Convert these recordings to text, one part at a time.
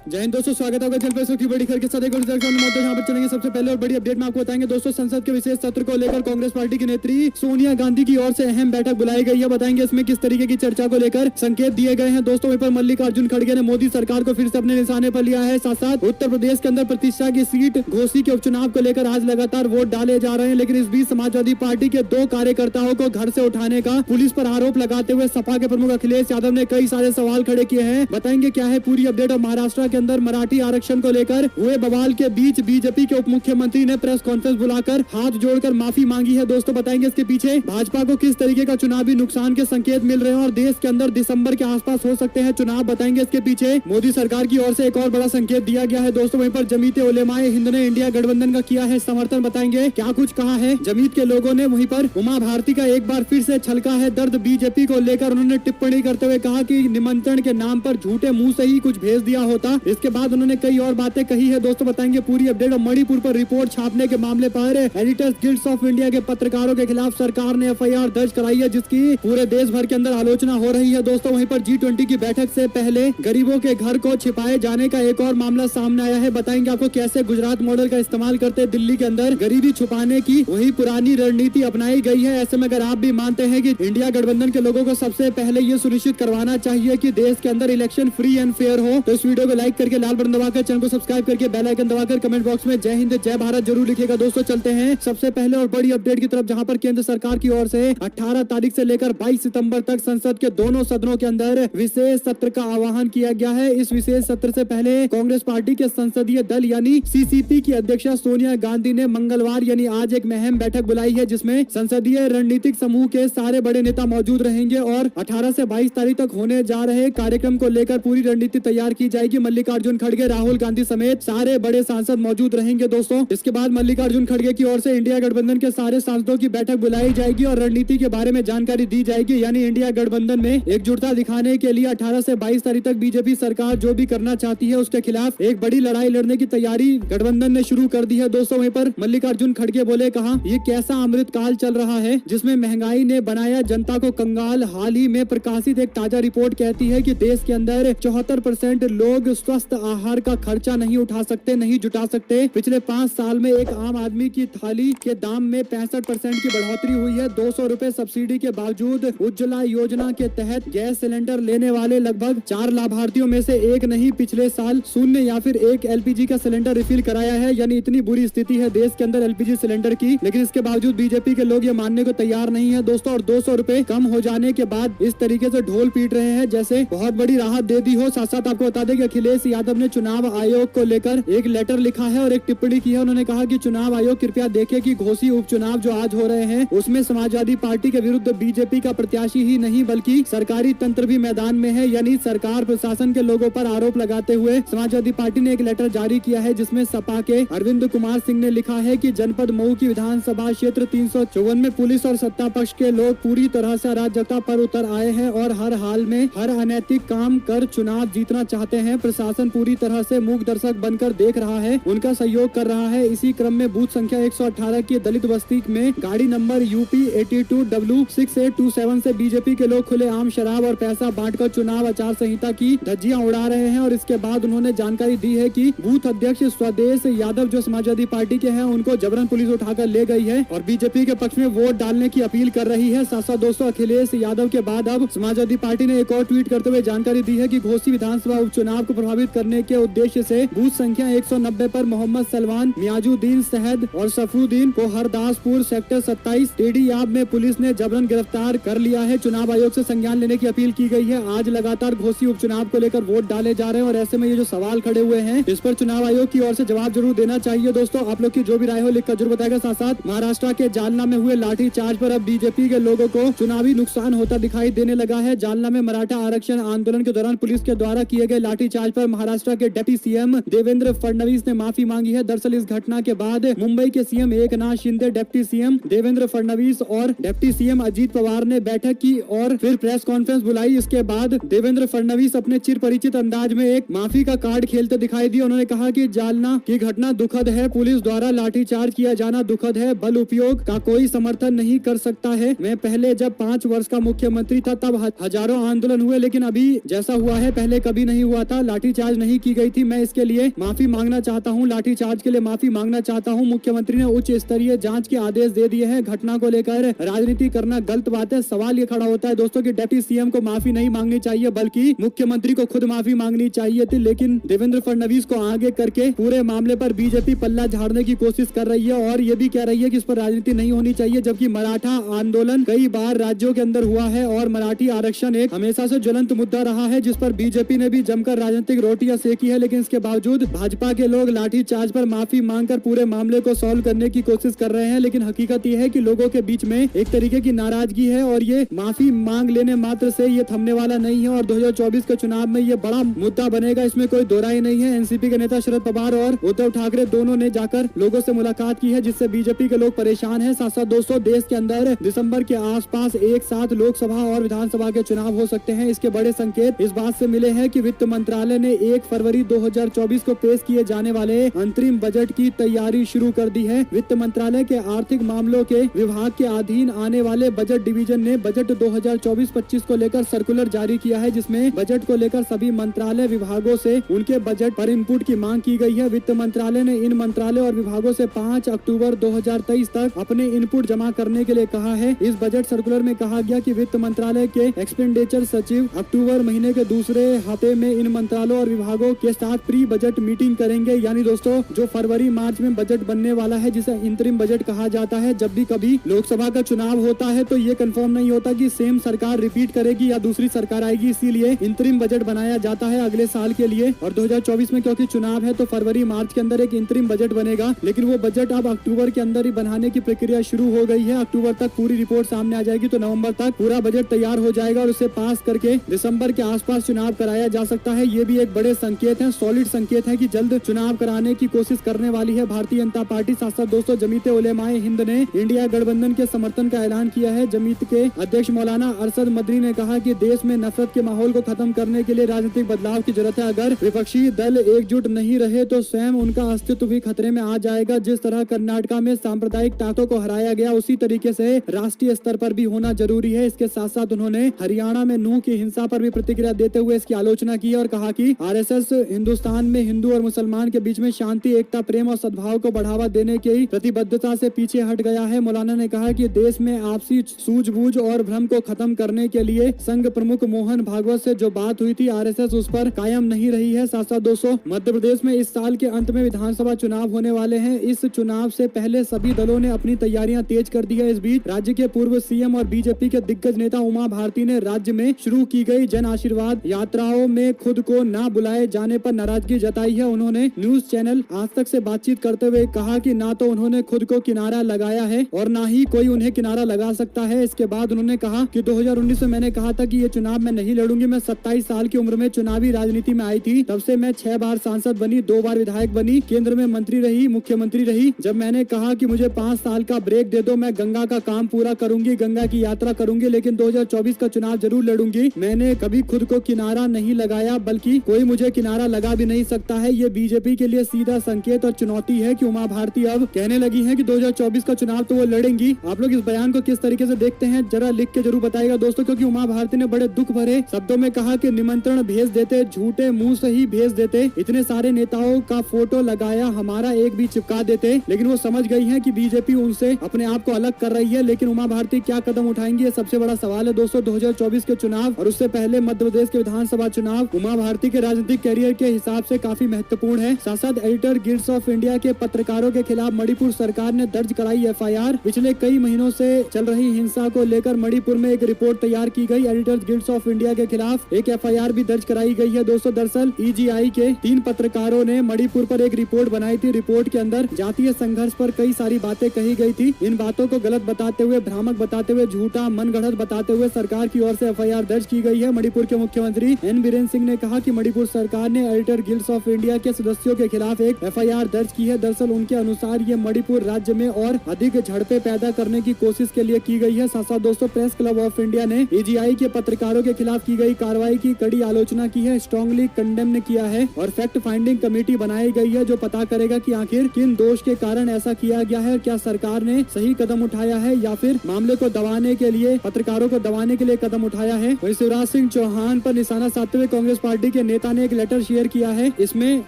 जय हिंद दोस्तों, स्वागत है आपका की बड़ी खबर के साथ एक और यहाँ पर चलेंगे। सबसे पहले और बड़ी अपडेट में आपको बताएंगे दोस्तों, संसद के विशेष सत्र को लेकर कांग्रेस पार्टी की नेत्री सोनिया गांधी की ओर से अहम बैठक बुलाई गई है। बताएंगे इसमें किस तरीके की चर्चा को लेकर संकेत दिए गए हैं। दोस्तों वहीं पर मल्लिकार्जुन खड़गे ने मोदी सरकार को फिर से अपने निशाने पर लिया है। साथ साथ उत्तर प्रदेश के अंदर प्रतिष्ठा की सीट घोसी के उपचुनाव को लेकर आज लगातार वोट डाले जा रहे हैं, लेकिन इस बीच समाजवादी पार्टी के 2 कार्यकर्ताओं को घर से उठाने का पुलिस पर आरोप लगाते हुए सपा के प्रमुख अखिलेश यादव ने कई सारे सवाल खड़े किए हैं। बताएंगे क्या है पूरी अपडेट। और महाराष्ट्र के अंदर मराठी आरक्षण को लेकर हुए बवाल के बीच बीजेपी के उप मुख्यमंत्री ने प्रेस कॉन्फ्रेंस बुलाकर हाथ जोड़कर माफी मांगी है। दोस्तों बताएंगे इसके पीछे भाजपा को किस तरीके का चुनावी नुकसान के संकेत मिल रहे हैं और देश के अंदर दिसंबर के आसपास हो सकते हैं चुनाव। बताएंगे इसके पीछे मोदी सरकार की ओर से एक और बड़ा संकेत दिया गया है। दोस्तों वहीं पर जमीयत उलेमाए हिंद ने इंडिया गठबंधन का किया है समर्थन। बताएंगे क्या कुछ कहा है जमीयत के लोगों ने। वहीं पर उमा भारती का एक बार फिर से छलका है दर्द बीजेपी को लेकर। उन्होंने टिप्पणी करते हुए कहा कि निमंत्रण के नाम पर झूठे मुंह से ही कुछ भेज दिया होता। इसके बाद उन्होंने कई और बातें कही है। दोस्तों बताएंगे पूरी अपडेट। और मणिपुर पर रिपोर्ट छापने के मामले पर एडिटर्स गिल्ड्स ऑफ इंडिया के पत्रकारों के खिलाफ सरकार ने एफआईआर दर्ज कराई है, जिसकी पूरे देश भर के अंदर आलोचना हो रही है। दोस्तों वहीं पर G20 की बैठक से पहले गरीबों के घर को छिपाए जाने का एक और मामला सामने आया है। बताएंगे आपको कैसे गुजरात मॉडल का इस्तेमाल करते दिल्ली के अंदर गरीबी छुपाने की वही पुरानी रणनीति अपनाई गई है। ऐसे में अगर आप भी मानते हैं कि इंडिया गठबंधन के लोगों को सबसे पहले ये सुनिश्चित करवाना चाहिए कि देश के अंदर इलेक्शन फ्री एंड फेयर हो, तो इस वीडियो को लाइक करके लाल बटन दबाकर चैनल को सब्सक्राइब करके बेल आइकन दबाकर कमेंट बॉक्स में जय हिंद जय भारत जरूर लिखिएगा। दोस्तों चलते हैं सबसे पहले और बड़ी अपडेट की तरफ, जहां पर केंद्र सरकार की ओर से 18 तारीख से लेकर 22 सितंबर तक संसद के दोनों सदनों के अंदर विशेष सत्र का आह्वान किया गया है। इस विशेष सत्र से पहले कांग्रेस पार्टी के संसदीय दल यानी सीसीपी की अध्यक्षा सोनिया गांधी ने मंगलवार यानी आज एक अहम बैठक बुलाई है, जिसमें संसदीय रणनीतिक समूह के सारे बड़े नेता मौजूद रहेंगे और 18 से 22 तारीख तक होने जा रहे कार्यक्रम को लेकर पूरी रणनीति तैयार की जाएगी। मल्लिकार्जुन खड़गे, राहुल गांधी समेत सारे बड़े सांसद मौजूद रहेंगे। दोस्तों इसके बाद मल्लिकार्जुन खड़गे की ओर से इंडिया गठबंधन के सारे सांसदों की बैठक बुलाई जाएगी और रणनीति के बारे में जानकारी दी जाएगी। यानी इंडिया गठबंधन में एकजुटता दिखाने के लिए 18 से 22 तारीख तक बीजेपी सरकार जो भी करना चाहती है उसके खिलाफ एक बड़ी लड़ाई लड़ने की तैयारी गठबंधन ने शुरू कर दी है। दोस्तों वहीं पर मल्लिकार्जुन खड़गे बोले, कहा ये कैसा अमृत काल चल रहा है जिसमें महंगाई ने बनाया जनता को कंगाल। हाल ही में प्रकाशित एक ताजा रिपोर्ट कहती है कि देश के अंदर 74% लोग स्वस्थ आहार का खर्चा नहीं उठा सकते, नहीं जुटा सकते। पिछले 5 साल में एक आम आदमी की थाली के दाम में 65% की बढ़ोतरी हुई है। 200 रुपए सब्सिडी के बावजूद उज्ज्वला योजना के तहत गैस सिलेंडर लेने वाले लगभग 4 लाभार्थियों में से एक नहीं पिछले साल 0 या फिर 1 LPG का सिलेंडर रिफिल कराया है। यानी इतनी बुरी स्थिति है देश के अंदर LPG सिलेंडर की, लेकिन इसके बावजूद बीजेपी के लोग ये मानने को तैयार नहीं है। दोस्तों और 200 रुपए कम हो जाने के बाद इस तरीके से ढोल पीट रहे हैं जैसे बहुत बड़ी राहत दे दी हो। साथ साथ आपको बता दें कि अखिलेश यादव ने चुनाव आयोग को लेकर एक लेटर लिखा है और एक टिप्पणी की है। उन्होंने कहा कि चुनाव आयोग कृपया देखे कि घोसी उपचुनाव जो आज हो रहे हैं उसमें समाजवादी पार्टी के विरुद्ध बीजेपी का प्रत्याशी ही नहीं बल्कि सरकारी तंत्र भी मैदान में है। यानी सरकार प्रशासन के लोगों पर आरोप लगाते हुए समाजवादी पार्टी ने एक लेटर जारी किया है, जिसमें सपा के अरविंद कुमार सिंह ने लिखा है कि जनपद मऊ की विधानसभा क्षेत्र 354 में पुलिस और सत्ता पक्ष के लोग पूरी तरह से अराजकता पर उतर आए हैं और हर हाल में हर अनैतिक काम कर चुनाव जीतना चाहते हैं। प्रशासन पूरी तरह से मूक दर्शक बनकर देख रहा है, उनका सहयोग कर रहा है। इसी क्रम में बूथ संख्या 118 की दलित बस्ती में गाड़ी नंबर UP 82W6827 से बीजेपी के लोग खुलेआम शराब और पैसा बांटकर चुनाव आचार संहिता की धज्जियां उड़ा रहे हैं। और इसके बाद उन्होंने जानकारी दी है कि बूथ अध्यक्ष स्वदेश यादव जो समाजवादी पार्टी के हैं उनको जबरन पुलिस उठाकर ले गई है और बीजेपी के पक्ष में वोट डालने की अपील कर रही है। साथ साथ दोस्तों अखिलेश यादव के बाद अब समाजवादी पार्टी ने एक और ट्वीट करते हुए जानकारी दी है कि घोसी विधानसभा उपचुनाव को प्रभावित करने के उद्देश्य से बूथ संख्या 190 पर मोहम्मद सलमान, मियाजुद्दीन सहद और सफरुद्दीन को हरदासपुर सेक्टर 27 टेढ़ीयाब में पुलिस ने जबरन गिरफ्तार कर लिया है। चुनाव आयोग से संज्ञान लेने की अपील की गई है। आज लगातार घोसी उपचुनाव को लेकर वोट डाले जा रहे हैं और ऐसे में ये जो सवाल खड़े हुए हैं इस पर चुनाव आयोग की ओर से जवाब जरूर देना चाहिए। दोस्तों आप लोग की जो भी राय हो लिखकर जरूर बताएगा। साथ साथ महाराष्ट्र के जालना में हुए लाठी चार्ज पर अब बीजेपी के लोगों को चुनावी नुकसान होता दिखाई देने लगा है। जालना में मराठा आरक्षण आंदोलन के दौरान पुलिस के द्वारा किए गए लाठीचार्ज पर महाराष्ट्र के डिप्टी सीएम देवेंद्र फडणवीस ने माफी मांगी है। दरअसल इस घटना के बाद मुंबई के CM Eknath Shinde, deputy CM Devendra Fadnavis और डिप्टी सीएम अजीत पवार ने बैठक की और फिर प्रेस कॉन्फ्रेंस बुलाई। इसके बाद देवेंद्र फडणवीस अपने चिर परिचित अंदाज में एक माफी का कार्ड खेलते दिखाई दिए। उन्होंने कहा कि जालना की घटना दुखद है, पुलिस द्वारा लाठीचार्ज किया जाना दुखद है, बल उपयोग का कोई समर्थन नहीं कर सकता है। मैं पहले जब 5 वर्ष का मुख्यमंत्री था तब हजारों आंदोलन हुए, लेकिन अभी जैसा हुआ है पहले कभी नहीं हुआ था। लाठी लाठीचार्ज नहीं की गई थी, मैं इसके लिए माफी मांगना चाहता हूँ, लाठीचार्ज के लिए माफी मांगना चाहता हूँ। मुख्यमंत्री ने उच्च स्तरीय जांच के आदेश दे दिए हैं। घटना को लेकर राजनीति करना गलत बात है। सवाल ये खड़ा होता है दोस्तों कि डिप्टी सीएम को माफी नहीं मांगनी चाहिए बल्कि मुख्यमंत्री को खुद माफी मांगनी चाहिए थी, लेकिन देवेंद्र फडणवीस को आगे करके पूरे मामले पर बीजेपी पल्ला झाड़ने की कोशिश कर रही है और ये भी कह रही है कि इस पर राजनीति नहीं होनी चाहिए, जबकि मराठा आंदोलन कई बार राज्यों के अंदर हुआ है और मराठी आरक्षण एक हमेशा से ज्वलंत मुद्दा रहा है जिस पर बीजेपी ने भी जमकर राजनीतिक रोटियां सेकी है। लेकिन इसके बावजूद भाजपा के लोग लाठीचार्ज पर माफी मांगकर पूरे मामले को सॉल्व करने की कोशिश कर रहे हैं, लेकिन हकीकत यह है कि लोगों के बीच में एक तरीके की नाराजगी है और ये माफी मांग लेने मात्र से ये थमने वाला नहीं है और 2024 के चुनाव में ये बड़ा मुद्दा बनेगा, इसमें कोई दो राय नहीं है। एनसीपी के नेता शरद पवार और उद्धव ठाकरे दोनों ने जाकर लोगों से मुलाकात की है जिससे बीजेपी के लोग परेशान है। साथ साथ दोस्तों देश के अंदर दिसंबर के आसपास एक साथ लोकसभा और विधानसभा के चुनाव हो सकते हैं। इसके बड़े संकेत इस बात से मिले हैं कि वित्त मंत्रालय ने 1 फरवरी 2024 को पेश किए जाने वाले अंतरिम बजट की तैयारी शुरू कर दी है। वित्त मंत्रालय के आर्थिक मामलों के विभाग के अधीन आने वाले बजट डिवीजन ने बजट 2024-25 को लेकर सर्कुलर जारी किया है जिसमें बजट को लेकर सभी मंत्रालय विभागों से उनके बजट पर इनपुट की मांग की गई है। वित्त मंत्रालय ने इन मंत्रालय और विभागों से 5 अक्टूबर 2023 तक अपने इनपुट जमा करने के लिए कहा है। इस बजट सर्कुलर में कहा गया कि वित्त मंत्रालय के एक्सपेंडिचर सचिव अक्टूबर महीने के दूसरे हफ्ते में इन मंत्रालयों और विभागों के साथ प्री बजट मीटिंग करेंगे, यानी दोस्तों जो फरवरी मार्च में बजट बनने वाला है जिसे इंतरिम बजट कहा जाता है। जब भी कभी लोकसभा का चुनाव होता है तो ये कंफर्म नहीं होता कि सेम सरकार रिपीट करेगी या दूसरी सरकार आएगी, इसीलिए इंतरिम बजट बनाया जाता है अगले साल के लिए। और 2024 में क्योंकि चुनाव है तो फरवरी मार्च के अंदर एक इंतरिम बजट बनेगा, लेकिन वो बजट अब अक्टूबर के अंदर ही बनाने की प्रक्रिया शुरू हो गई है। अक्टूबर तक पूरी रिपोर्ट सामने आ जाएगी तो नवंबर तक पूरा बजट तैयार हो जाएगा और उसे पास करके दिसंबर के आसपास चुनाव कराया जा सकता है। ये भी एक बड़े संकेत है, सॉलिड संकेत है कि जल्द चुनाव कराने की कोशिश करने वाली है भारतीय जनता पार्टी। साथ साथ दोस्तों जमीयत उलेमाए हिंद ने इंडिया गठबंधन के समर्थन का ऐलान किया है। जमीयत के अध्यक्ष मौलाना अरशद मदनी ने कहा कि देश में नफरत के माहौल को खत्म करने के लिए राजनीतिक बदलाव की जरूरत है। अगर विपक्षी दल एकजुट नहीं रहे तो स्वयं उनका अस्तित्व भी खतरे में आ जाएगा। जिस तरह कर्नाटका में सांप्रदायिक ताकतों को हराया गया उसी तरीके से राष्ट्रीय स्तर पर भी होना जरूरी है। इसके साथ साथ उन्होंने हरियाणा में नूह की हिंसा पर भी प्रतिक्रिया देते हुए इसकी आलोचना की और कहा कि आरएसएस हिंदुस्तान में हिंदू और मुसलमान के बीच में शांति, एकता, प्रेम और सद्भाव को बढ़ावा देने की प्रतिबद्धता से पीछे हट गया है। मौलाना ने कहा कि देश में आपसी सूझबूझ और भ्रम को खत्म करने के लिए संघ प्रमुख मोहन भागवत से जो बात हुई थी आरएसएस उस पर कायम नहीं रही है। साथ साथ दोस्तों मध्य प्रदेश में इस साल के अंत में विधानसभा चुनाव होने वाले हैं। इस चुनाव से पहले सभी दलों ने अपनी तैयारियां तेज कर दी है। इस बीच राज्य के पूर्व सीएम और बीजेपी के दिग्गज नेता उमा भारती ने राज्य में शुरू की गई जन आशीर्वाद यात्राओं में खुद को न बुलाए जाने पर नाराजगी जताई है। उन्होंने न्यूज चैनल आज तक से बातचीत करते हुए कहा कि ना तो उन्होंने खुद को किनारा लगाया है और ना ही कोई उन्हें किनारा लगा सकता है। इसके बाद उन्होंने कहा कि 2019 में मैंने कहा था कि ये चुनाव मैं नहीं लड़ूंगी। मैं 27 साल की उम्र में चुनावी राजनीति में आई थी, तब से मैं 6 बार सांसद बनी, 2 बार विधायक बनी, केंद्र में मंत्री रही, मुख्यमंत्री रही। जब मैंने कहा कि मुझे 5 साल का ब्रेक दे दो, मैं गंगा का काम पूरा करूंगी, गंगा की यात्रा करूंगी, लेकिन 2024 का चुनाव जरूर लड़ूंगी। मैंने कभी खुद को किनारा नहीं लगाया, बल्कि कोई मुझे किनारा लगा भी नहीं सकता है। ये बीजेपी के लिए सीधा संकेत और चुनौती है कि उमा भारती अब कहने लगी है कि 2024 का चुनाव तो वो लड़ेंगी। आप लोग इस बयान को किस तरीके से देखते हैं जरा लिख के जरूर बताइएगा दोस्तों, क्योंकि उमा भारती ने बड़े दुख भरे शब्दों में कहा कि निमंत्रण भेज देते, झूठे मुंह से ही भेज देते, इतने सारे नेताओं का फोटो लगाया, हमारा एक भी चिपका देते। लेकिन वो समझ गई है कि बीजेपी उनसे अपने आप को अलग कर रही है। लेकिन उमा भारती क्या कदम उठाएंगी, ये सबसे बड़ा सवाल है दोस्तों। 2024 के चुनाव और उससे पहले मध्य प्रदेश के विधानसभा चुनाव उमा भारती के राजनीतिक कैरियर के हिसाब से काफी महत्वपूर्ण है। साथ साथ एडिटर गिल्ड्स ऑफ इंडिया के पत्रकारों के खिलाफ मणिपुर सरकार ने दर्ज कराई एफआईआर। पिछले कई महीनों से चल रही हिंसा को लेकर मणिपुर में एक रिपोर्ट तैयार की गई। एडिटर्स गिल्ड्स ऑफ इंडिया के खिलाफ एक एफआईआर भी दर्ज कराई गई है दोस्तों। दरअसल ईजीआई के 3 पत्रकारों ने मणिपुर पर एक रिपोर्ट बनाई थी। रिपोर्ट के अंदर जातीय संघर्ष पर कई सारी बातें कही गई थी। इन बातों को गलत बताते हुए, भ्रामक बताते हुए, झूठा मनगढ़ंत बताते हुए सरकार की ओर से एफआईआर दर्ज की गई है। मणिपुर के मुख्यमंत्री एन बीरेन सिंह ने कहा कि मणिपुर सरकार ने एडिटर गिल्ड्स ऑफ इंडिया के सदस्यों के खिलाफ एक एफआईआर दर्ज की है। दरअसल उनके अनुसार ये मणिपुर राज्य में और अधिक झड़पें पैदा करने की कोशिश के लिए की गई है। साथ साथ दोस्तों प्रेस क्लब ऑफ इंडिया ने ईजीआई के पत्रकारों के खिलाफ की गई कार्रवाई की कड़ी आलोचना की है, स्ट्रांगली कंडेम किया है और फैक्ट फाइंडिंग कमेटी बनाई गई है जो पता करेगा कि आखिर किन दोष के कारण ऐसा किया गया है, क्या सरकार ने सही कदम उठाया है या फिर मामले को दबाने के लिए, पत्रकारों को दबाने के लिए कदम उठाया है। वहीं शिवराज सिंह चौहान पर निशाना साधते हुए कांग्रेस पार्टी के नेता नेता ने एक लेटर शेयर किया है। इसमें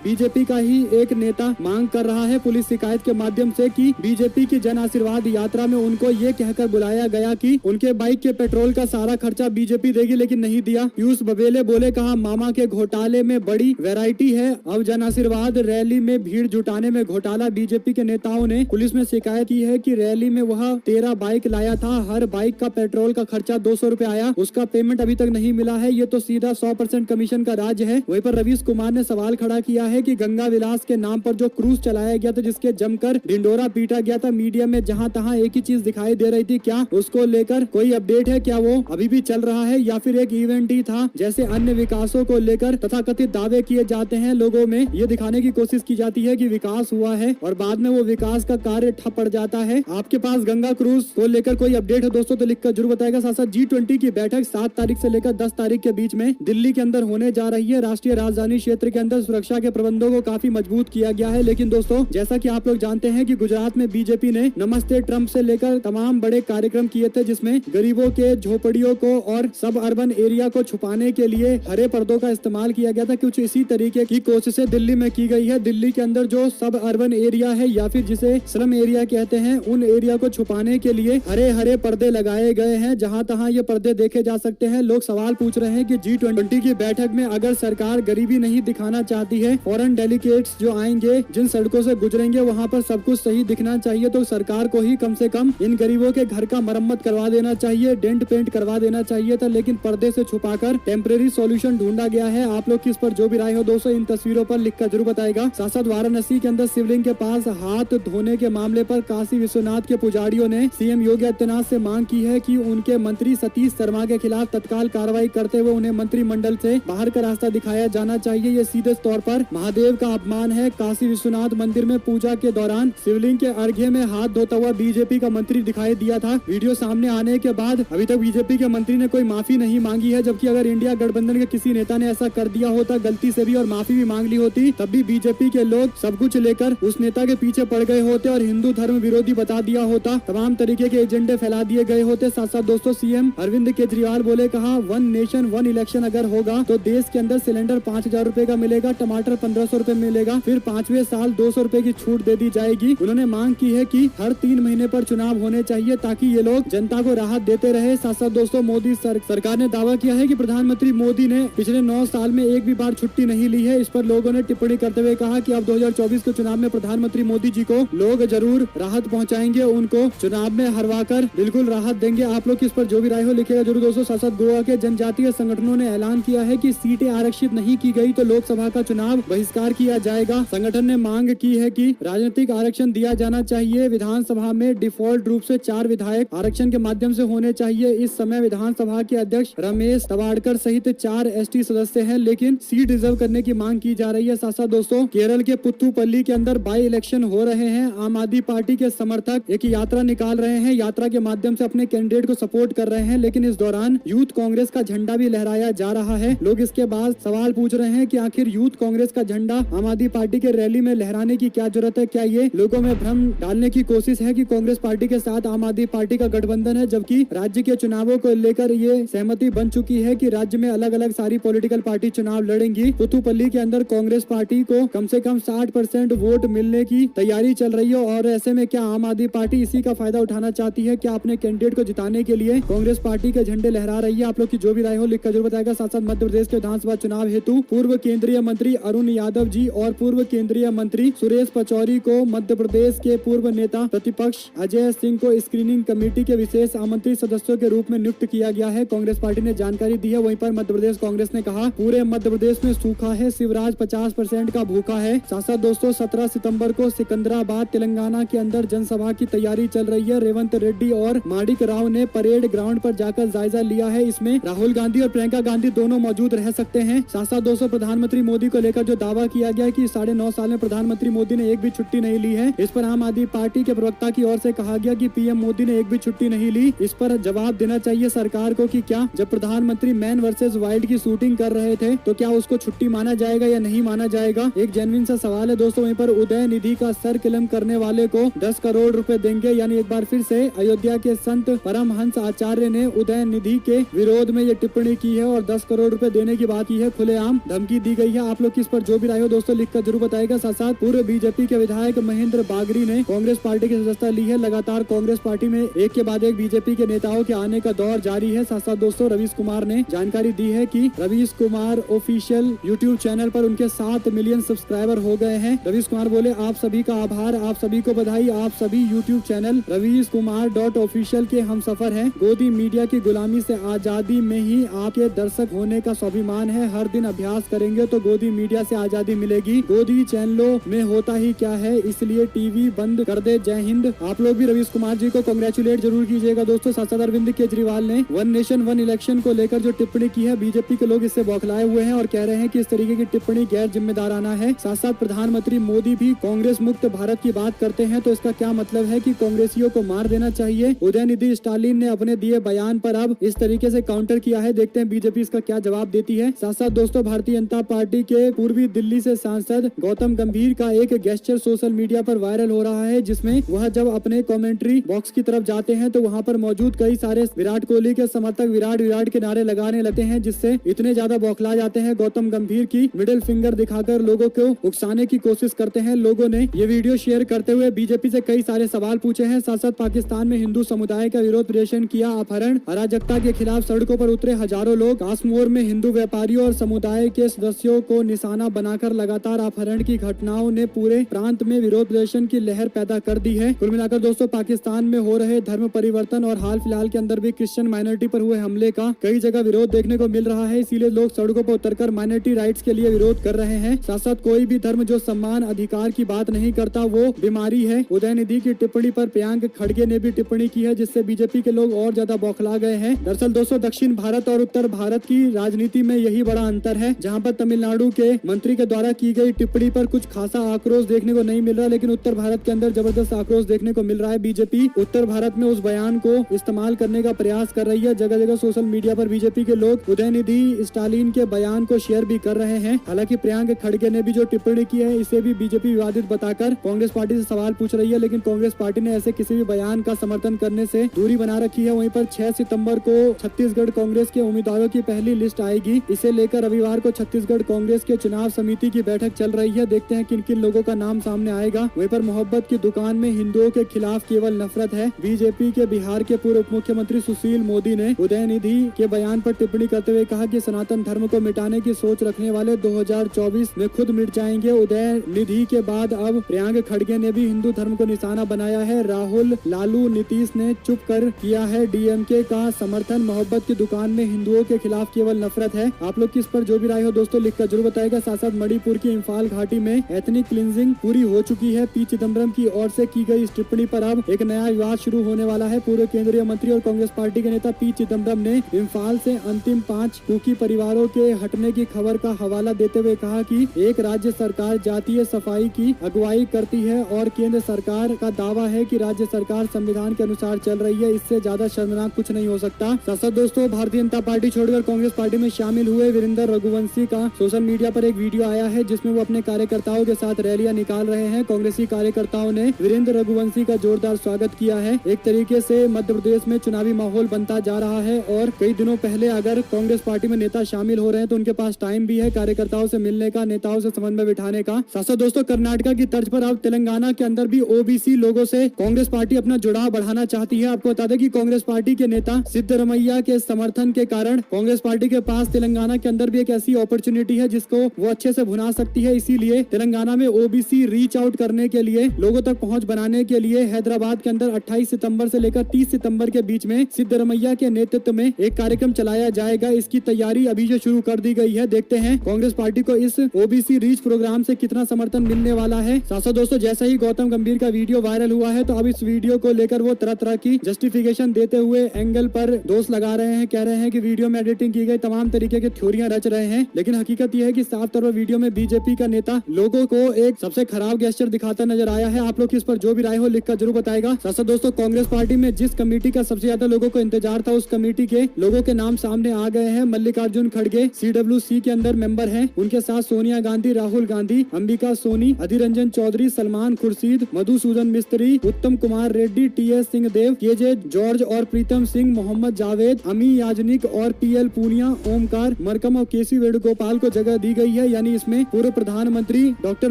बीजेपी का ही एक नेता मांग कर रहा है पुलिस शिकायत के माध्यम से कि बीजेपी की जन आशीर्वाद यात्रा में उनको ये कहकर बुलाया गया कि उनके बाइक के पेट्रोल का सारा खर्चा बीजेपी देगी, लेकिन नहीं दिया। पीयूष बघेल बोले, कहा मामा के घोटाले में बड़ी वैरायटी है, अब जन आशीर्वाद रैली में भीड़ जुटाने में घोटाला। बीजेपी के नेताओं ने पुलिस में शिकायत की है कि रैली में वह 13 बाइक लाया था, हर बाइक का पेट्रोल का खर्चा 200 रुपए आया, उसका पेमेंट अभी तक नहीं मिला है, ये तो सीधा 100% कमीशन का राज है। वहीं पर रवीश कुमार ने सवाल खड़ा किया है कि गंगा विलास के नाम पर जो क्रूज चलाया गया था, जिसके जमकर ढिंडोरा पीटा गया था, मीडिया में जहां तहां एक ही चीज दिखाई दे रही थी, क्या उसको लेकर कोई अपडेट है? क्या वो अभी भी चल रहा है या फिर एक इवेंट ही था? जैसे अन्य विकासों को लेकर तथाकथित दावे किए जाते हैं, लोगों में ये दिखाने की कोशिश की जाती है कि विकास हुआ है और बाद में वो विकास का कार्य ठप पड़ जाता है। आपके पास गंगा क्रूज को लेकर कोई अपडेट है दोस्तों तो लिखकर जरूर बताएगा। साथ साथ G20 की बैठक 7 तारीख से लेकर 10 तारीख के बीच में दिल्ली के अंदर होने जा रही है। राष्ट्रीय राजधानी क्षेत्र के अंदर सुरक्षा के प्रबंधों को काफी मजबूत किया गया है। लेकिन दोस्तों, जैसा कि आप लोग जानते हैं कि गुजरात में बीजेपी ने नमस्ते ट्रंप से लेकर तमाम बड़े कार्यक्रम किए थे, जिसमें गरीबों के झोपड़ियों को और सब अर्बन एरिया को छुपाने के लिए हरे पर्दों का इस्तेमाल किया गया था। कुछ इसी तरीके की कोशिशें दिल्ली में की गई है। दिल्ली के अंदर जो सब अर्बन एरिया है या फिर जिसे स्लम एरिया कहते हैं, उन एरिया को छुपाने के लिए हरे हरे पर्दे लगाए गए हैं। जहां तहां ये पर्दे देखे जा सकते हैं। लोग सवाल पूछ रहे हैं कि G20 की बैठक में अगर सरकार गरीबी नहीं दिखाना चाहती है, फॉरेन डेलीगेट्स जो आएंगे, जिन सड़कों से गुजरेंगे, वहां पर सब कुछ सही दिखना चाहिए, तो सरकार को ही कम से कम इन गरीबों के घर का मरम्मत करवा देना चाहिए, डेंट पेंट करवा देना चाहिए था। लेकिन पर्दे से छुपाकर टेम्परेरी सॉल्यूशन ढूंढा गया है। आप लोग किस पर जो भी राय हो दोस्तों इन तस्वीरों पर लिखकर जरूर बताएगा। साथ साथ वाराणसी के अंदर शिवलिंग के पास हाथ धोने के मामले पर काशी विश्वनाथ के पुजारियों ने सीएम योगी आदित्यनाथ से मांग की है कि उनके मंत्री सतीश शर्मा के खिलाफ तत्काल कार्रवाई करते हुए उन्हें मंत्रिमंडल से बाहर का रास्ता दिखाया जाना चाहिए। ये सीधे तौर पर महादेव का अपमान है। काशी विश्वनाथ मंदिर में पूजा के दौरान शिवलिंग के अर्घ्य में हाथ धोता हुआ बीजेपी का मंत्री दिखाई दिया था। वीडियो सामने आने के बाद अभी तक बीजेपी के मंत्री ने कोई माफी नहीं मांगी है, जबकि अगर इंडिया गठबंधन के किसी नेता ने ऐसा कर दिया होता गलती से भी और माफी भी मांग ली होती, तब भी बीजेपी के लोग सब कुछ लेकर उस नेता के पीछे पड़ गए होते और हिंदू धर्म विरोधी बता दिया होता, तमाम तरीके के एजेंडे फैला दिए गए होते। साथ साथ दोस्तों, सीएम अरविंद केजरीवाल बोले, कहा 1 नेशन 1 इलेक्शन अगर होगा तो देश के अंदर सिलेंडर 5,000 रुपए का मिलेगा, टमाटर 1,500 रुपए मिलेगा, फिर 5वें साल 200 रुपए की छूट दे दी जाएगी। उन्होंने मांग की है कि हर 3 महीने पर चुनाव होने चाहिए ताकि ये लोग जनता को राहत देते रहे। साथ साथ दोस्तों, मोदी सरकार ने दावा किया है कि प्रधानमंत्री मोदी ने पिछले 9 साल में एक भी बार छुट्टी नहीं ली है। इस पर लोगों ने टिप्पणी करते हुए कहा कि अब 2024 के चुनाव में प्रधानमंत्री मोदी जी को लोग जरूर राहत पहुंचाएंगे, उनको चुनाव में हरवाकर बिल्कुल राहत देंगे। आप लोग इस पर जो भी राय हो लिखेगा जरूर दोस्तों। साथ साथ गोवा के जनजातीय संगठनों ने ऐलान किया है कि सीटें आरक्षित नहीं की गई तो लोकसभा का चुनाव बहिष्कार किया जाएगा। संगठन ने मांग की है कि राजनीतिक आरक्षण दिया जाना चाहिए। विधानसभा में डिफॉल्ट रूप से 4 विधायक आरक्षण के माध्यम से होने चाहिए। इस समय विधानसभा के अध्यक्ष रमेश तवाड़कर सहित 4 ST सदस्य हैं, लेकिन सीट रिजर्व करने की मांग की जा रही है। साथ साथ दोस्तों, केरल के पुथुपल्ली के अंदर बाई इलेक्शन हो रहे हैं। आम आदमी पार्टी के समर्थक एक यात्रा निकाल रहे हैं, यात्रा के माध्यम से अपने कैंडिडेट को सपोर्ट कर रहे हैं, लेकिन इस दौरान यूथ कांग्रेस का झंडा भी लहराया जा रहा है। लोग इसके बाद सवाल पूछ रहे हैं कि आखिर यूथ कांग्रेस का झंडा आम आदमी पार्टी के रैली में लहराने की क्या जरूरत है? क्या ये लोगों में भ्रम डालने की कोशिश है कि कांग्रेस पार्टी के साथ आम आदमी पार्टी का गठबंधन है, जबकि राज्य के चुनावों को लेकर ये सहमति बन चुकी है कि राज्य में अलग अलग सारी पॉलिटिकल पार्टी चुनाव लड़ेंगी। पुथुपल्ली के अंदर कांग्रेस पार्टी को कम से कम 60% वोट मिलने की तैयारी चल रही है और ऐसे में क्या आम आदमी पार्टी इसी का फायदा उठाना चाहती है? क्या अपने कैंडिडेट को जिताने के लिए कांग्रेस पार्टी के झंडे लहरा रही है? आप लोग की जो भी राय हो लिखकर जरूर बताएगा। साथ साथ मध्य प्रदेश के विधानसभा चुनाव हेतु पूर्व केंद्रीय मंत्री अरुण यादव जी और पूर्व केंद्रीय मंत्री सुरेश पचौरी को मध्य प्रदेश के पूर्व नेता प्रतिपक्ष अजय सिंह को स्क्रीनिंग कमेटी के विशेष आमंत्रित सदस्यों के रूप में नियुक्त किया गया है। कांग्रेस पार्टी ने जानकारी दी है। वहीं पर मध्य प्रदेश कांग्रेस ने कहा, पूरे मध्य प्रदेश में सूखा है, शिवराज 50% का भूखा है। साथ साथ दोस्तों, 17 सितंबर को सिकंदराबाद तेलंगाना के अंदर जनसभा की तैयारी चल रही है। रेवंत रेड्डी और माणिक राव ने परेड ग्राउंड पर जाकर जायजा लिया है। इसमें राहुल गांधी और प्रियंका गांधी दोनों मौजूद रह सकते हैं। साथ साथ दोस्तों, प्रधानमंत्री मोदी को लेकर जो दावा किया गया कि 9.5 साल में प्रधानमंत्री मोदी ने एक भी छुट्टी नहीं ली है, इस पर आम आदमी पार्टी के प्रवक्ता की ओर से कहा गया कि पीएम मोदी ने एक भी छुट्टी नहीं ली। इस पर जवाब देना चाहिए सरकार को कि क्या जब प्रधानमंत्री मैन वर्सेस वाइल्ड की शूटिंग कर रहे थे तो क्या उसको छुट्टी माना जाएगा या नहीं माना जाएगा? एक जेन्युइन सा सवाल है दोस्तों। वहीं पर उदय निधि का सर किलम करने वाले को 10 करोड़ रुपए देंगे, यानी एक बार फिर से अयोध्या के संत परमहंस आचार्य ने उदय निधि के विरोध में ये टिप्पणी की है और 10 करोड़ रुपए देने की बात की है। खुलेआम धमकी दी गई है। आप लोग किस पर जो भी राय हो दोस्तों लिखकर जरूर बताएगा। साथ साथ पूर्व बीजेपी के विधायक महेंद्र बागरी ने कांग्रेस पार्टी की सदस्यता ली है। लगातार कांग्रेस पार्टी में एक के बाद एक बीजेपी के नेताओं के आने का दौर जारी है। साथ साथ दोस्तों रवीश कुमार ने जानकारी दी है कि Ravish Kumar official YouTube channel पर उनके 7 मिलियन सब्सक्राइबर हो गए हैं। रवीश कुमार बोले आप सभी का आभार, आप सभी को बधाई, आप सभी YouTube channel Ravish Kumar .official के हम सफर हैं। गोदी मीडिया की गुलामी से आजादी में ही आपके दर्शक होने का स्वाभिमान है। हर दिन अभ्यास करेंगे तो गोदी मीडिया से आजादी मिलेगी। गोदी चैनलों में होता ही क्या है, इसलिए टीवी बंद कर दे। जय हिंद। आप लोग भी रवीश कुमार जी को कांग्रेचुलेट जरूर कीजिएगा दोस्तों। साथ साथ अरविंद केजरीवाल ने वन नेशन वन इलेक्शन को लेकर जो टिप्पणी की है, बीजेपी के लोग इससे बौखलाए हुए हैं और कह रहे हैं कि इस तरीके की टिप्पणी गैर जिम्मेदाराना है। साथ साथ प्रधानमंत्री मोदी भी कांग्रेस मुक्त भारत की बात करते हैं, तो इसका क्या मतलब है कि कांग्रेसियों को मार देना चाहिए। उदयनिधि स्टालिन ने अपने दिए बयान पर अब इस तरीके से काउंटर किया है। देखते हैं बीजेपी इसका क्या जवाब देती है। साथ साथ दोस्तों भारतीय जनता पार्टी के पूर्वी दिल्ली से सांसद गौतम गंभीर का एक गेस्चर सोशल मीडिया पर वायरल हो रहा है, जिसमें वह जब अपने कमेंट्री बॉक्स की तरफ जाते हैं तो वहां पर मौजूद कई सारे विराट कोहली के समर्थक विराट विराट के नारे लगाने लगते हैं, जिससे इतने ज्यादा बौखला जाते हैं। गौतम गंभीर की मिडिल फिंगर दिखाकर लोगों को उकसाने की कोशिश करते हैं। लोगों ने ये वीडियो शेयर करते हुए बीजेपी से कई सारे सवाल पूछे हैं। साथ साथ पाकिस्तान में हिंदू समुदाय का विरोध प्रदर्शन किया। अपहरण अराजकता के खिलाफ सड़कों पर उतरे हजारों लोग। काश्मीर में हिंदू व्यापारियों और समुदाय के सदस्यों को निशाना बनाकर लगातार अपहरण की घटनाओं ने पूरे प्रांत में विरोध प्रदर्शन की लहर पैदा कर दी है। कुल मिलाकर दोस्तों पाकिस्तान में हो रहे धर्म परिवर्तन और हाल फिलहाल के अंदर भी क्रिश्चियन माइनॉरिटी पर हुए हमले का कई जगह विरोध देखने को मिल रहा है। इसीलिए लोग सड़कों पर उतरकर माइनॉरिटी राइट्स के लिए विरोध कर रहे हैं। साथ साथ कोई भी धर्म जो सम्मान अधिकार की बात नहीं करता वो बीमारी है। उदयनिधि की टिप्पणी पर प्रियंक खड़गे ने भी टिप्पणी की है, जिससे बीजेपी के लोग और ज्यादा बौखला गए हैं। दरअसल दोस्तों दक्षिण भारत और उत्तर भारत की राजनीति में यही बड़ा अंतर है, जहां पर तमिलनाडु के मंत्री के द्वारा की गई टिप्पणी पर कुछ खासा आक्रोश देखने को नहीं मिल रहा, लेकिन उत्तर भारत के अंदर जबरदस्त आक्रोश देखने को मिल रहा है। बीजेपी उत्तर भारत में उस बयान को इस्तेमाल करने का प्रयास कर रही है। जगह जगह सोशल मीडिया पर बीजेपी के लोग उदयनिधि स्टालिन के बयान को शेयर भी कर रहे हैं। हालांकि प्रियंक खड़गे ने भी जो टिप्पणी की है इसे भी बीजेपी विवादित बताकर कांग्रेस पार्टी से सवाल पूछ रही है, लेकिन कांग्रेस पार्टी ने ऐसे किसी भी बयान का समर्थन करने से दूरी बना रखी है। वहीं पर 6 सितंबर को छत्तीसगढ़ कांग्रेस के उम्मीदवारों की पहली लिस्ट आएगी। इसे लेकर रविवार को छत्तीसगढ़ कांग्रेस के चुनाव समिति की बैठक चल रही है। देखते हैं किन किन लोगों का नाम सामने आएगा। वहीं पर मोहब्बत की दुकान में हिंदुओं के खिलाफ केवल नफरत है। बीजेपी के बिहार के पूर्व मुख्यमंत्री सुशील मोदी ने उदयनिधि के बयान पर टिप्पणी करते हुए कहा कि सनातन धर्म को मिटाने की सोच रखने वाले 2024 में खुद मिट जाएंगे। उदयनिधि के बाद अब प्रियंक खड़गे ने भी हिंदू धर्म को निशाना बनाया है। राहुल, लालू, नीतीश ने चुप कर किया है डीएमके का समर्थन। मोहब्बत की दुकान में हिंदुओं के खिलाफ केवल नफरत है। आप लोग किस पर जो भी राय हो दोस्तों लिखकर जरूर बताएगा। साथ साथ मणिपुर की इंफाल घाटी में एथनिक क्लींजिंग पूरी हो चुकी है। पी चिदम्बरम की ओर से की गई इस टिप्पणी पर अब एक नया विवाद शुरू होने वाला है। पूर्व केंद्रीय मंत्री और कांग्रेस पार्टी के नेता पी चिदम्बरम ने इंफाल से अंतिम 5 कुकी परिवारों के हटने की खबर का हवाला देते हुए कहा कि एक राज्य सरकार जातीय सफाई की अगुवाई करती है और केंद्र सरकार का दावा है कि राज्य सरकार संविधान के अनुसार चल रही है। इससे ज्यादा शर्मनाक कुछ नहीं हो सकता। साथ दोस्तों भारतीय जनता पार्टी छोड़कर कांग्रेस पार्टी में शामिल हुए वीरेंद्र रघुवंशी का सोशल मीडिया पर एक वीडियो आया है, जिसमें वो अपने कार्यकर्ताओं के साथ रैलियां निकाल रहे हैं। कांग्रेसी कार्यकर्ताओं ने वीरेंद्र रघुवंशी का जोरदार स्वागत किया है। एक तरीके से मध्य प्रदेश में चुनावी माहौल बनता जा रहा है और कई दिनों पहले अगर कांग्रेस पार्टी में नेता शामिल हो रहे हैं तो उनके पास टाइम भी है कार्यकर्ताओं से मिलने का, नेताओं से समन्वय बिठाने का। साथ दोस्तों कर्नाटका की तर्ज पर अब तेलंगाना के अंदर भी ओबीसी लोगों से कांग्रेस पार्टी अपना जुड़ाव बढ़ाना चाहती है। आपको बता दें कि कांग्रेस पार्टी के नेता सिद्धरमैया के समर्थन के कारण कांग्रेस पार्टी के पास तेलंगाना के अंदर भी एक ऐसी अपॉर्चुनिटी है जिसको वो अच्छे से भुना सकती है। इसीलिए तेलंगाना में ओबीसी रीच आउट करने के लिए, लोगों तक पहुंच बनाने के लिए हैदराबाद के अंदर 28 सितंबर से लेकर 30 सितंबर के बीच में सिद्धरमैया के नेतृत्व में एक कार्यक्रम चलाया जाएगा। इसकी तैयारी अभी से शुरू कर दी गई है। देखते हैं कांग्रेस पार्टी को इस ओबीसी रीच प्रोग्राम से कितना समर्थन मिलने वाला है। साथ दोस्तों जैसे ही गौतम गंभीर का वीडियो वायरल हुआ है तो अब इस वीडियो को लेकर वो तरह तरह की जस्टिफिकेशन देते हुए एंगल पर दोष लगा रहे हैं। कह रहे हैं कि वीडियो में एडिटिंग की गई, तमाम तरीके की थ्योरियां रच रहे हैं। लेकिन हकीकत यह है कि साफ तौर पर वीडियो में बीजेपी का नेता लोगों को एक सबसे खराब गेस्चर दिखाता नजर आया है। आप लोग किस पर जो भी राय हो लिखकर जरूर बताएगा। साथ दोस्तों कांग्रेस पार्टी में जिस कमेटी का सबसे ज्यादा लोगों को इंतजार था, उस कमेटी के लोगों के नाम सामने आ गए हैं। मल्लिकार्जुन खड़गे CWC के अंदर मेंबर हैं। उनके साथ सोनिया गांधी, राहुल गांधी, अंबिका सोनी, अधीर रंजन चौधरी, सलमान खुर्शीद, मधुसूदन मिस्त्री, उत्तम Kumar Reddy, TS Singhdeo, KJ George और प्रीतम सिंह, मोहम्मद जावेद, अमी याजनिक और PL पूनिया, ओमकार मरकम और केसी वेणुगोपाल को जगह दी गई है, यानी इसमें पूर्व प्रधानमंत्री डॉक्टर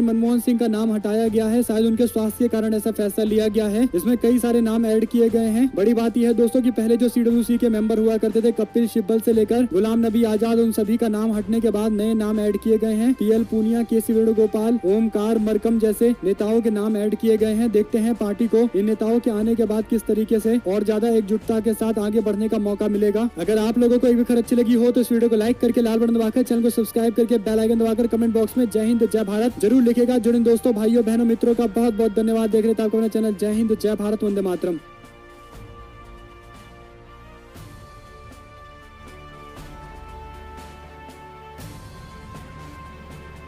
मनमोहन सिंह का नाम हटाया गया है। शायद उनके स्वास्थ्य के कारण ऐसा फैसला लिया गया है। इसमें कई सारे नाम ऐड किए गए हैं। बड़ी बात यह है दोस्तों कि पहले जो CWC के मेंबर हुआ करते थे, कपिल सिब्बल से लेकर गुलाम नबी आजाद, उन सभी का नाम हटने के बाद नए नाम ऐड किए गए हैं। PL पूनिया, केसी वेणुगोपाल, ओमकार मरकम जैसे नेताओं के नाम ऐड किए गए हैं। देखते हैं पार्टी को इन नेताओं के आने के बाद किस तरीके से और ज्यादा एकजुटता के साथ आगे बढ़ने का मौका मिलेगा। अगर आप लोगों को ये भी खबर अच्छी लगी हो तो इस वीडियो को लाइक करके, लाल बटन दबाकर, चैनल को सब्सक्राइब करके, बेल आइकन दबाकर कमेंट बॉक्स में जय हिंद जय भारत जरूर लिखेगा। जुड़े दोस्तों, भाइयों, बहनों, मित्रों का बहुत बहुत धन्यवाद। देख रहे थे आपको अपना चैनल जय हिंद जय भारत, वंदे मातरम।